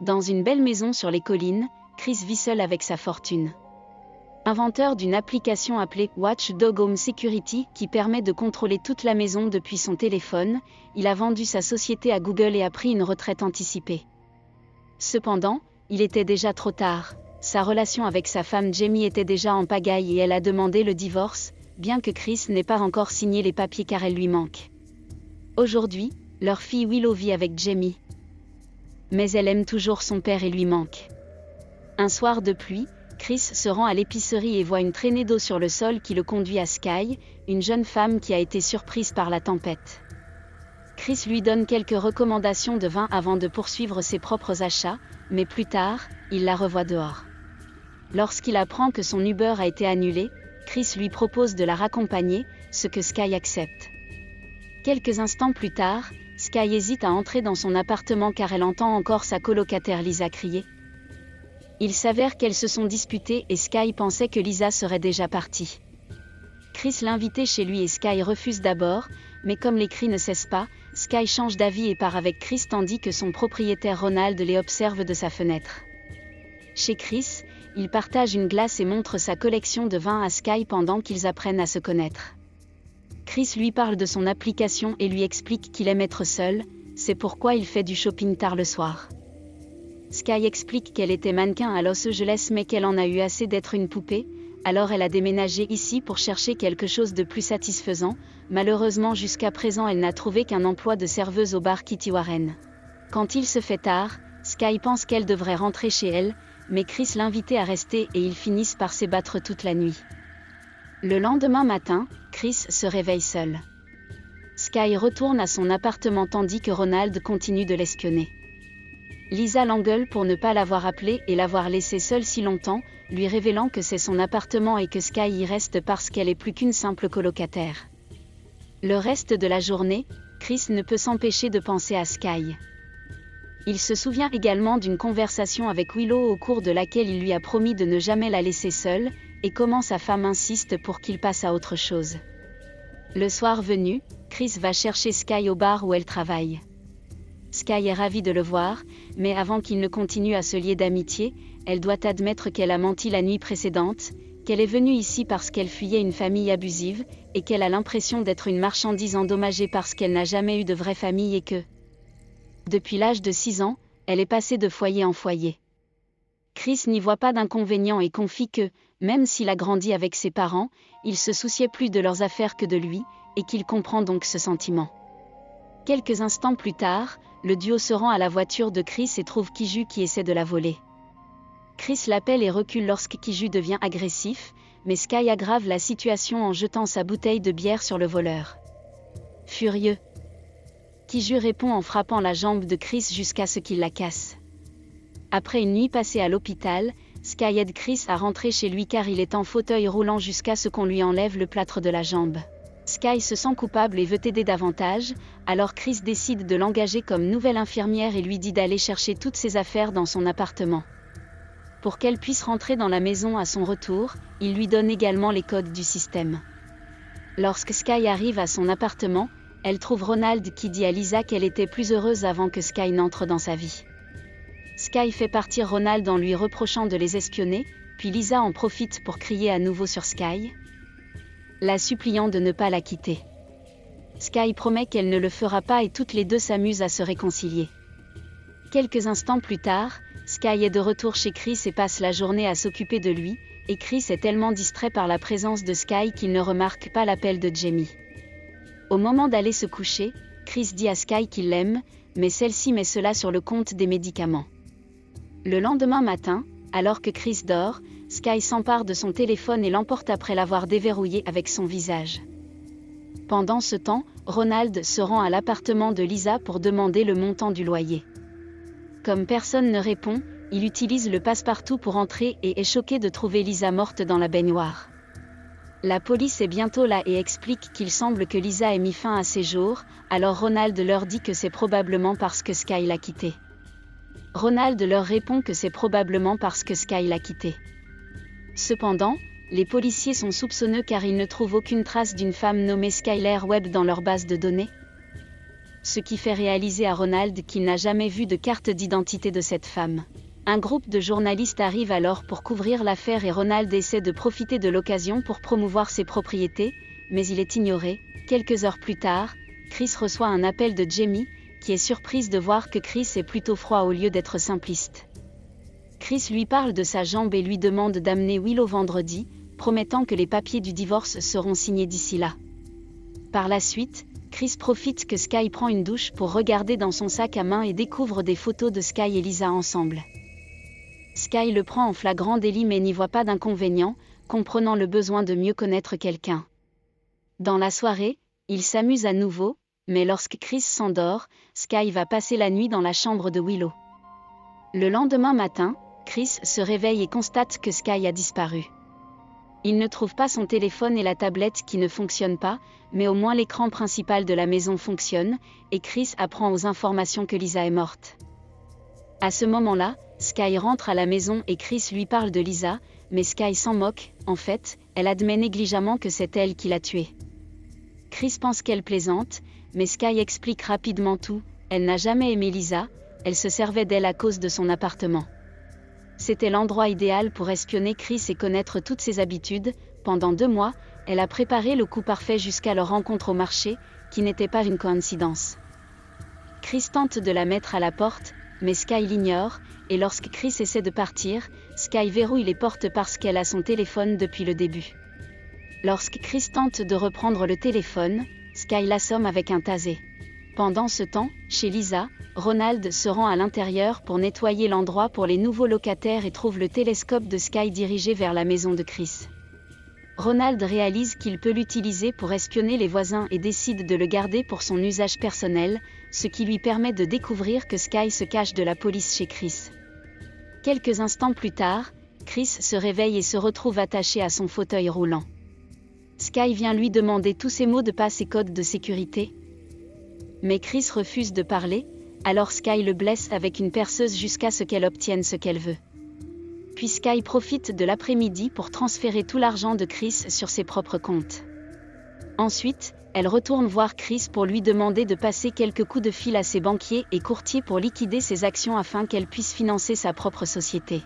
Dans une belle maison sur les collines, Chris vit seul avec sa fortune. Inventeur d'une application appelée Watchdog Home Security qui permet de contrôler toute la maison depuis son téléphone, il a vendu sa société à Google et a pris une retraite anticipée. Cependant, il était déjà trop tard. Sa relation avec sa femme Jamie était déjà en pagaille et elle a demandé le divorce, bien que Chris n'ait pas encore signé les papiers car elle lui manque. Aujourd'hui, leur fille Willow vit avec Jamie. Mais elle aime toujours son père et lui manque. Un soir de pluie, Chris se rend à l'épicerie et voit une traînée d'eau sur le sol qui le conduit à Sky, une jeune femme qui a été surprise par la tempête. Chris lui donne quelques recommandations de vin avant de poursuivre ses propres achats, mais plus tard, il la revoit dehors. Lorsqu'il apprend que son Uber a été annulé, Chris lui propose de la raccompagner, ce que Sky accepte. Quelques instants plus tard, Sky hésite à entrer dans son appartement car elle entend encore sa colocataire Lisa crier. Il s'avère qu'elles se sont disputées et Sky pensait que Lisa serait déjà partie. Chris l'invitait chez lui et Sky refuse d'abord, mais comme les cris ne cessent pas, Sky change d'avis et part avec Chris tandis que son propriétaire Ronald les observe de sa fenêtre. Chez Chris, il partage une glace et montre sa collection de vin à Sky pendant qu'ils apprennent à se connaître. Chris lui parle de son application et lui explique qu'il aime être seul, c'est pourquoi il fait du shopping tard le soir. Sky explique qu'elle était mannequin à Los Angeles mais qu'elle en a eu assez d'être une poupée, alors elle a déménagé ici pour chercher quelque chose de plus satisfaisant. Malheureusement jusqu'à présent elle n'a trouvé qu'un emploi de serveuse au bar Kitty Warren. Quand il se fait tard, Sky pense qu'elle devrait rentrer chez elle, mais Chris l'invitait à rester et ils finissent par s'ébattre toute la nuit. Le lendemain matin, Chris se réveille seul. Sky retourne à son appartement tandis que Ronald continue de l'espionner. Lisa l'engueule pour ne pas l'avoir appelé et l'avoir laissé seule si longtemps, lui révélant que c'est son appartement et que Sky y reste parce qu'elle est plus qu'une simple colocataire. Le reste de la journée, Chris ne peut s'empêcher de penser à Sky. Il se souvient également d'une conversation avec Willow au cours de laquelle il lui a promis de ne jamais la laisser seule, et comment sa femme insiste pour qu'il passe à autre chose. Le soir venu, Chris va chercher Sky au bar où elle travaille. Sky est ravie de le voir, mais avant qu'il ne continue à se lier d'amitié, elle doit admettre qu'elle a menti la nuit précédente, qu'elle est venue ici parce qu'elle fuyait une famille abusive, et qu'elle a l'impression d'être une marchandise endommagée parce qu'elle n'a jamais eu de vraie famille et que, depuis l'âge de 6 ans, elle est passée de foyer en foyer. Chris n'y voit pas d'inconvénient et confie que, même s'il a grandi avec ses parents, il se souciait plus de leurs affaires que de lui, et qu'il comprend donc ce sentiment. Quelques instants plus tard, le duo se rend à la voiture de Chris et trouve Kiju qui essaie de la voler. Chris l'appelle et recule lorsque Kiju devient agressif, mais Sky aggrave la situation en jetant sa bouteille de bière sur le voleur. Furieux, Kiju répond en frappant la jambe de Chris jusqu'à ce qu'il la casse. Après une nuit passée à l'hôpital, Sky aide Chris à rentrer chez lui car il est en fauteuil roulant jusqu'à ce qu'on lui enlève le plâtre de la jambe. Sky se sent coupable et veut aider davantage, alors Chris décide de l'engager comme nouvelle infirmière et lui dit d'aller chercher toutes ses affaires dans son appartement. Pour qu'elle puisse rentrer dans la maison à son retour, il lui donne également les codes du système. Lorsque Sky arrive à son appartement, elle trouve Ronald qui dit à Lisa qu'elle était plus heureuse avant que Sky n'entre dans sa vie. Sky fait partir Ronald en lui reprochant de les espionner, puis Lisa en profite pour crier à nouveau sur Sky, la suppliant de ne pas la quitter. Sky promet qu'elle ne le fera pas et toutes les deux s'amusent à se réconcilier. Quelques instants plus tard, Sky est de retour chez Chris et passe la journée à s'occuper de lui, et Chris est tellement distrait par la présence de Sky qu'il ne remarque pas l'appel de Jamie. Au moment d'aller se coucher, Chris dit à Sky qu'il l'aime, mais celle-ci met cela sur le compte des médicaments. Le lendemain matin, alors que Chris dort, Sky s'empare de son téléphone et l'emporte après l'avoir déverrouillé avec son visage. Pendant ce temps, Ronald se rend à l'appartement de Lisa pour demander le montant du loyer. Comme personne ne répond, il utilise le passe-partout pour entrer et est choqué de trouver Lisa morte dans la baignoire. La police est bientôt là et explique qu'il semble que Lisa ait mis fin à ses jours, alors Ronald leur dit que c'est probablement parce que Sky l'a quitté. Ronald leur répond que c'est probablement parce que Sky l'a quitté. Cependant, les policiers sont soupçonneux car ils ne trouvent aucune trace d'une femme nommée Skyler Webb dans leur base de données. ce qui fait réaliser à Ronald qu'il n'a jamais vu de carte d'identité de cette femme. Un groupe de journalistes arrive alors pour couvrir l'affaire et Ronald essaie de profiter de l'occasion pour promouvoir ses propriétés, mais il est ignoré. Quelques heures plus tard, Chris reçoit un appel de Jamie, qui est surprise de voir que Chris est plutôt froid au lieu d'être simpliste. Chris lui parle de sa jambe et lui demande d'amener Willow vendredi, promettant que les papiers du divorce seront signés d'ici là. Par la suite, Chris profite que Sky prend une douche pour regarder dans son sac à main et découvre des photos de Sky et Lisa ensemble. Sky le prend en flagrant délit mais n'y voit pas d'inconvénient, comprenant le besoin de mieux connaître quelqu'un. Dans la soirée, il s'amuse à nouveau, mais lorsque Chris s'endort, Sky va passer la nuit dans la chambre de Willow. Le lendemain matin, Chris se réveille et constate que Sky a disparu. Il ne trouve pas son téléphone et la tablette qui ne fonctionnent pas, mais au moins l'écran principal de la maison fonctionne, et Chris apprend aux informations que Lisa est morte. À ce moment-là, Sky rentre à la maison et Chris lui parle de Lisa, mais Sky s'en moque. En fait, elle admet négligemment que c'est elle qui l'a tuée. Chris pense qu'elle plaisante, mais Sky explique rapidement tout. Elle n'a jamais aimé Lisa, elle se servait d'elle à cause de son appartement. C'était l'endroit idéal pour espionner Chris et connaître toutes ses habitudes. Pendant 2 mois, elle a préparé le coup parfait jusqu'à leur rencontre au marché, qui n'était pas une coïncidence. Chris tente de la mettre à la porte, mais Sky l'ignore, et lorsque Chris essaie de partir, Sky verrouille les portes parce qu'elle a son téléphone depuis le début. Lorsque Chris tente de reprendre le téléphone, Sky l'assomme avec un tasé. Pendant ce temps, chez Lisa, Ronald se rend à l'intérieur pour nettoyer l'endroit pour les nouveaux locataires et trouve le télescope de Sky dirigé vers la maison de Chris. Ronald réalise qu'il peut l'utiliser pour espionner les voisins et décide de le garder pour son usage personnel, ce qui lui permet de découvrir que Sky se cache de la police chez Chris. Quelques instants plus tard, Chris se réveille et se retrouve attaché à son fauteuil roulant. Sky vient lui demander tous ses mots de passe et codes de sécurité. Mais Chris refuse de parler, alors Sky le blesse avec une perceuse jusqu'à ce qu'elle obtienne ce qu'elle veut. Puis Sky profite de l'après-midi pour transférer tout l'argent de Chris sur ses propres comptes. Ensuite, elle retourne voir Chris pour lui demander de passer quelques coups de fil à ses banquiers et courtiers pour liquider ses actions afin qu'elle puisse financer sa propre société.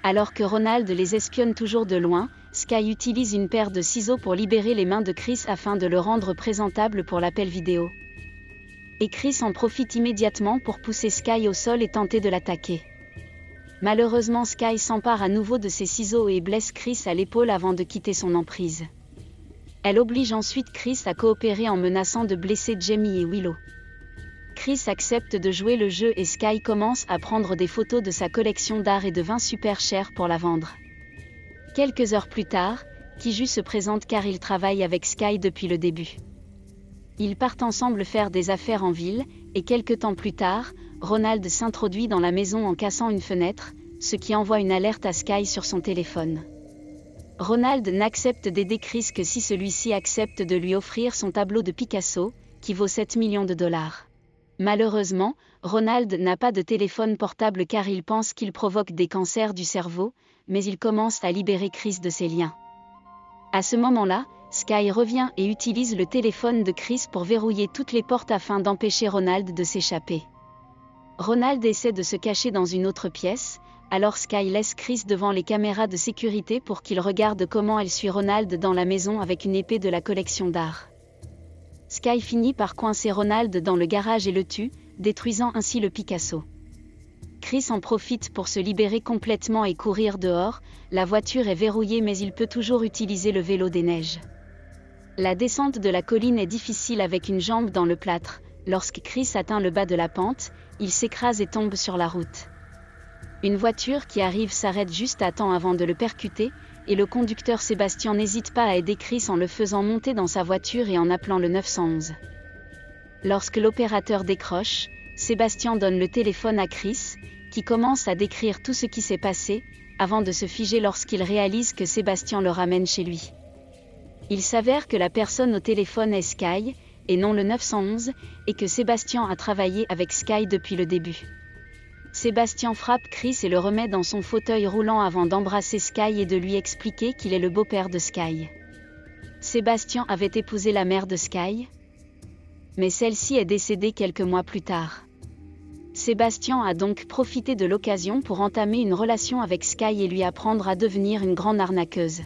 Alors que Ronald les espionne toujours de loin, Sky utilise une paire de ciseaux pour libérer les mains de Chris afin de le rendre présentable pour l'appel vidéo. Et Chris en profite immédiatement pour pousser Sky au sol et tenter de l'attaquer. Malheureusement Sky s'empare à nouveau de ses ciseaux et blesse Chris à l'épaule avant de quitter son emprise. Elle oblige ensuite Chris à coopérer en menaçant de blesser Jamie et Willow. Chris accepte de jouer le jeu et Sky commence à prendre des photos de sa collection d'art et de vin super chers pour la vendre. Quelques heures plus tard, Kiju se présente car il travaille avec Sky depuis le début. Ils partent ensemble faire des affaires en ville, et quelque temps plus tard, Ronald s'introduit dans la maison en cassant une fenêtre, ce qui envoie une alerte à Sky sur son téléphone. Ronald n'accepte d'aider Chris que si celui-ci accepte de lui offrir son tableau de Picasso, qui vaut 7 millions de dollars. Malheureusement, Ronald n'a pas de téléphone portable car il pense qu'il provoque des cancers du cerveau, mais il commence à libérer Chris de ses liens. À ce moment-là, Sky revient et utilise le téléphone de Chris pour verrouiller toutes les portes afin d'empêcher Ronald de s'échapper. Ronald essaie de se cacher dans une autre pièce, alors Sky laisse Chris devant les caméras de sécurité pour qu'il regarde comment elle suit Ronald dans la maison avec une épée de la collection d'art. Sky finit par coincer Ronald dans le garage et le tue, détruisant ainsi le Picasso. Chris en profite pour se libérer complètement et courir dehors. La voiture est verrouillée mais il peut toujours utiliser le vélo des neiges. La descente de la colline est difficile avec une jambe dans le plâtre. Lorsque Chris atteint le bas de la pente, il s'écrase et tombe sur la route. Une voiture qui arrive s'arrête juste à temps avant de le percuter, et le conducteur Sébastien n'hésite pas à aider Chris en le faisant monter dans sa voiture et en appelant le 911. Lorsque l'opérateur décroche, Sébastien donne le téléphone à Chris, qui commence à décrire tout ce qui s'est passé, avant de se figer lorsqu'il réalise que Sébastien le ramène chez lui. Il s'avère que la personne au téléphone est Sky, et non le 911, et que Sébastien a travaillé avec Sky depuis le début. Sébastien frappe Chris et le remet dans son fauteuil roulant avant d'embrasser Sky et de lui expliquer qu'il est le beau-père de Sky. Sébastien avait épousé la mère de Sky. Mais celle-ci est décédée quelques mois plus tard. Sébastien a donc profité de l'occasion pour entamer une relation avec Sky et lui apprendre à devenir une grande arnaqueuse.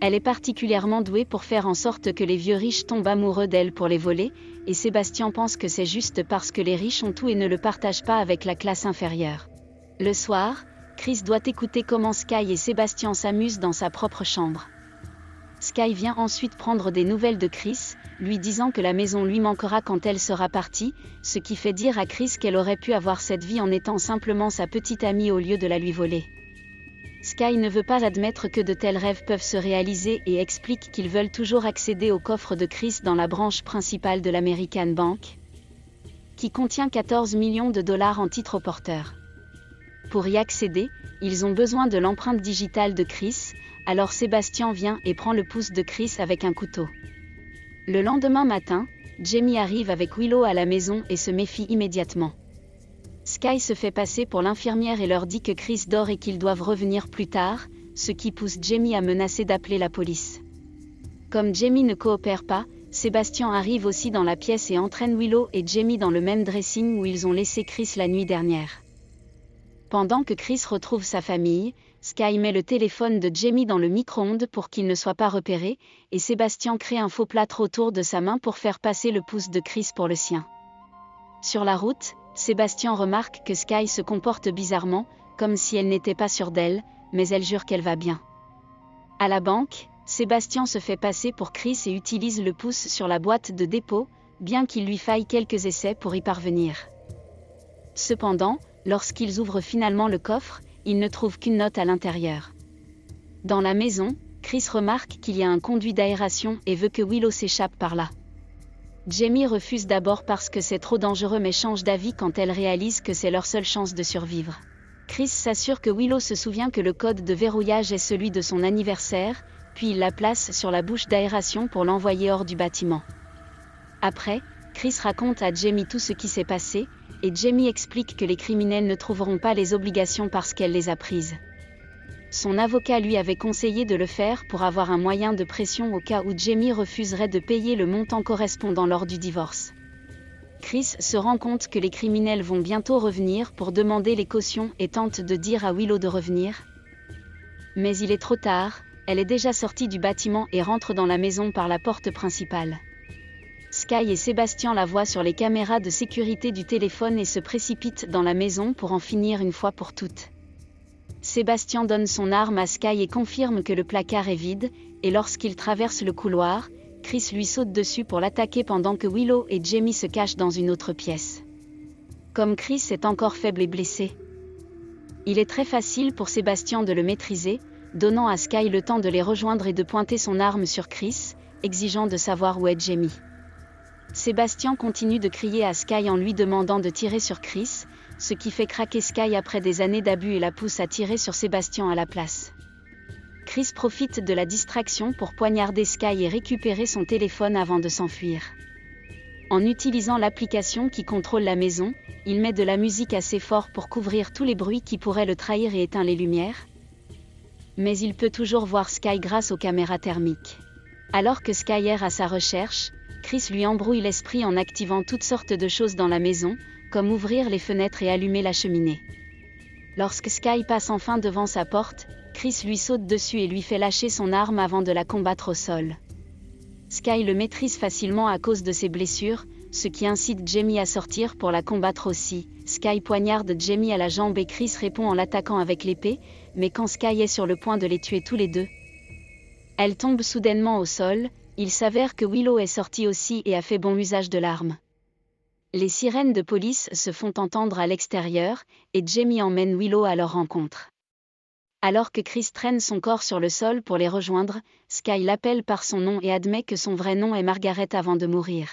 Elle est particulièrement douée pour faire en sorte que les vieux riches tombent amoureux d'elle pour les voler, et Sébastien pense que c'est juste parce que les riches ont tout et ne le partagent pas avec la classe inférieure. Le soir, Chris doit écouter comment Sky et Sébastien s'amusent dans sa propre chambre. Sky vient ensuite prendre des nouvelles de Chris, lui disant que la maison lui manquera quand elle sera partie, ce qui fait dire à Chris qu'elle aurait pu avoir cette vie en étant simplement sa petite amie au lieu de la lui voler. Sky ne veut pas admettre que de tels rêves peuvent se réaliser et explique qu'ils veulent toujours accéder au coffre de Chris dans la branche principale de l'American Bank, qui contient 14 millions de dollars en titres au porteur. Pour y accéder, ils ont besoin de l'empreinte digitale de Chris, alors Sébastien vient et prend le pouce de Chris avec un couteau. Le lendemain matin, Jamie arrive avec Willow à la maison et se méfie immédiatement. Sky se fait passer pour l'infirmière et leur dit que Chris dort et qu'ils doivent revenir plus tard, ce qui pousse Jamie à menacer d'appeler la police. Comme Jamie ne coopère pas, Sébastien arrive aussi dans la pièce et entraîne Willow et Jamie dans le même dressing où ils ont laissé Chris la nuit dernière. Pendant que Chris retrouve sa famille, Sky met le téléphone de Jamie dans le micro-ondes pour qu'il ne soit pas repéré, et Sébastien crée un faux plâtre autour de sa main pour faire passer le pouce de Chris pour le sien. Sur la route, Sébastien remarque que Sky se comporte bizarrement, comme si elle n'était pas sûre d'elle, mais elle jure qu'elle va bien. À la banque, Sébastien se fait passer pour Chris et utilise le pouce sur la boîte de dépôt, bien qu'il lui faille quelques essais pour y parvenir. Cependant, lorsqu'ils ouvrent finalement le coffre, ils ne trouvent qu'une note à l'intérieur. Dans la maison, Chris remarque qu'il y a un conduit d'aération et veut que Willow s'échappe par là. Jamie refuse d'abord parce que c'est trop dangereux mais change d'avis quand elle réalise que c'est leur seule chance de survivre. Chris s'assure que Willow se souvient que le code de verrouillage est celui de son anniversaire, puis il la place sur la bouche d'aération pour l'envoyer hors du bâtiment. Après, Chris raconte à Jamie tout ce qui s'est passé, et Jamie explique que les criminels ne trouveront pas les obligations parce qu'elle les a prises. Son avocat lui avait conseillé de le faire pour avoir un moyen de pression au cas où Jamie refuserait de payer le montant correspondant lors du divorce. Chris se rend compte que les criminels vont bientôt revenir pour demander les cautions et tente de dire à Willow de revenir. Mais il est trop tard, elle est déjà sortie du bâtiment et rentre dans la maison par la porte principale. Sky et Sébastien la voient sur les caméras de sécurité du téléphone et se précipitent dans la maison pour en finir une fois pour toutes. Sébastien donne son arme à Sky et confirme que le placard est vide, et lorsqu'il traverse le couloir, Chris lui saute dessus pour l'attaquer pendant que Willow et Jamie se cachent dans une autre pièce. Comme Chris est encore faible et blessé, il est très facile pour Sébastien de le maîtriser, donnant à Sky le temps de les rejoindre et de pointer son arme sur Chris, exigeant de savoir où est Jamie. Sébastien continue de crier à Sky en lui demandant de tirer sur Chris, ce qui fait craquer Sky après des années d'abus et la pousse à tirer sur Sébastien à la place. Chris profite de la distraction pour poignarder Sky et récupérer son téléphone avant de s'enfuir. En utilisant l'application qui contrôle la maison, il met de la musique assez fort pour couvrir tous les bruits qui pourraient le trahir et éteint les lumières. Mais il peut toujours voir Sky grâce aux caméras thermiques. Alors que Sky est à sa recherche, Chris lui embrouille l'esprit en activant toutes sortes de choses dans la maison, comme ouvrir les fenêtres et allumer la cheminée. Lorsque Sky passe enfin devant sa porte, Chris lui saute dessus et lui fait lâcher son arme avant de la combattre au sol. Sky le maîtrise facilement à cause de ses blessures, ce qui incite Jamie à sortir pour la combattre aussi. Sky poignarde Jamie à la jambe et Chris répond en l'attaquant avec l'épée, mais quand Sky est sur le point de les tuer tous les deux, elle tombe soudainement au sol. Il s'avère que Willow est sortie aussi et a fait bon usage de l'arme. Les sirènes de police se font entendre à l'extérieur, et Jamie emmène Willow à leur rencontre. Alors que Chris traîne son corps sur le sol pour les rejoindre, Sky l'appelle par son nom et admet que son vrai nom est Margaret avant de mourir.